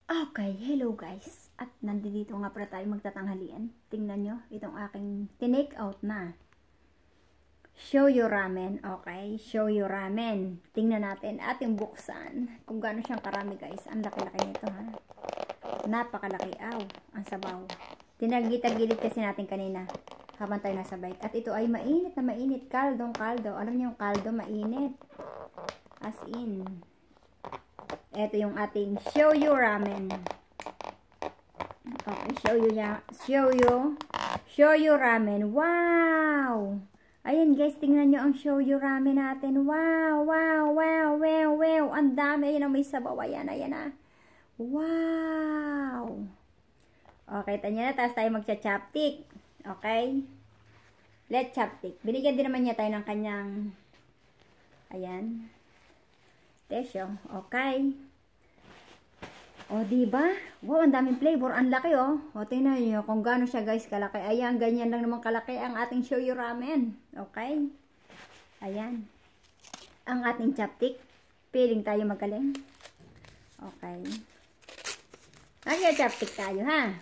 Okay, hello guys. At nandito nga pala tayo magtatanghalian. Tingnan nyo, itong aking tinake out na shoyu ramen. Okay, shoyu ramen. Tingnan natin ating buksan kung gaano siyang karami guys. Ang laki-laki nito ha. Napakalaki. Aw, ang sabaw. Tinagitagilid kasi natin kanina habang tayo nasa bike. At ito ay mainit na mainit. Kaldong kaldo. Alam niyo yung kaldo mainit. As in. Ito yung ating shoyu ramen. Okay, shoyu ramen. Wow! Ayan guys, tingnan nyo ang shoyu ramen natin. Wow, wow, wow, wow, wow. Ang dami. Ayan ang may sabaw. Ayan, ayan na. Wow! Okay, tanya na. Tapos tayo magcha-chopstick. Okay? Let's chopstick. Binigyan din naman niya tayo ng kanyang ayan. Tesyo. Okay. O, diba? Wow, ang daming flavor. Ang laki, oh. O, tingnan nyo kung gaano siya, guys, kalaki. Ayan, ganyan lang naman kalaki ang ating shoyu ramen. Okay? Ayan. Ang ating chopstick. Piling tayo magaling. Okay. Magcha-chopstick tayo, ha?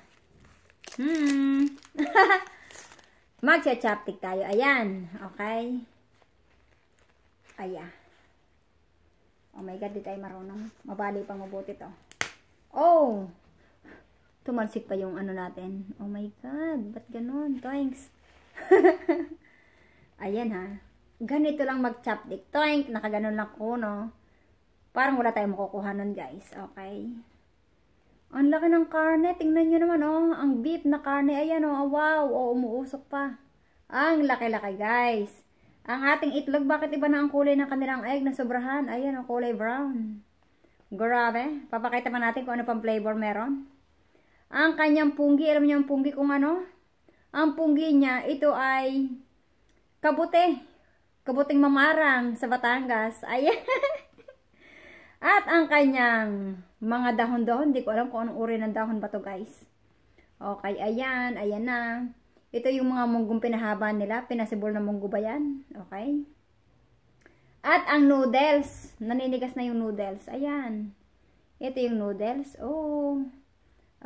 Magcha-chopstick tayo. Ayan. Okay? Ayan. Oh my God, di tayo marunong. Mabali pang mabuti to. Oh! Tumansik pa yung ano natin. Oh my God, ba't ganun? Thanks. Ayan ha. Ganito lang mag-chopstick. Toink! Nakaganon lang ko, no? Parang wala tayong makukuha nun, guys. Okay? Ang laki ng karne. Tingnan nyo naman, oh. Ang beef na karne. Ayan, oh. Wow! Oh, umuusok pa. Ang laki-laki, guys. Ang ating itlog, bakit iba na ang kulay ng kanilang egg na sobrahan? Ayan, ang kulay brown. Grabe. Papakita pa natin kung ano pang flavor meron. Ang kanyang punggi, alam niyo ang punggi kung ano? Ang punggi niya, ito ay kabute. Kabuting mamarang sa Batangas. Ayan. At ang kanyang mga dahon-dahon, hindi ko alam kung anong uri ng dahon ba to guys. Okay, ayan. Ayan na. Ito yung mga munggong pinahaba nila. Pinasibol na munggo ba yan? Okay. At ang noodles. Naninigas na yung noodles. Ayan. Ito yung noodles. Oh.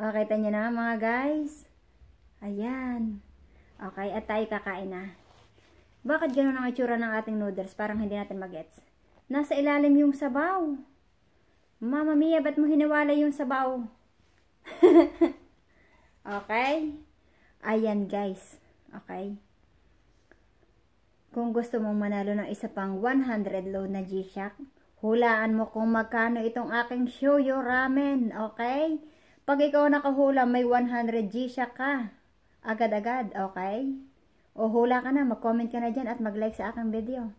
Okay, kita nyo na mga guys. Ayan. Okay, at tayo kakain na. Bakit gano'n ang itsura ng ating noodles? Parang hindi natin magets. Nasa ilalim yung sabaw. Mama mia, ba't mo hiniwala yung sabaw? Okay. Ayan guys. Okay. Kung gusto mong manalo ng isa pang 100 load na G-Shock, hulaan mo kung magkano itong aking shoyu ramen. Okay? Pag ikaw nakahula, may 100 G-Shock ka. Agad-agad. Okay? O hula ka na, mag-comment ka na dyan at mag-like sa aking video.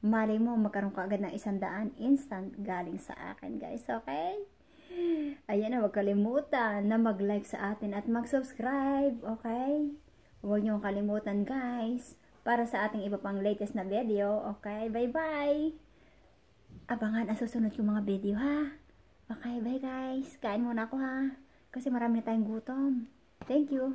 Malay mo, magkaroon ka agad ng 100 instant galing sa akin guys. Okay? Ayan na, huwag kalimutan na mag-like sa atin at mag-subscribe, okay? Huwag niyong kalimutan guys, para sa ating iba pang latest na video, okay? Bye-bye! Abangan ang susunod kong mga video, ha? Okay, bye guys! Kain muna ako, ha? Kasi marami na tayong gutom. Thank you!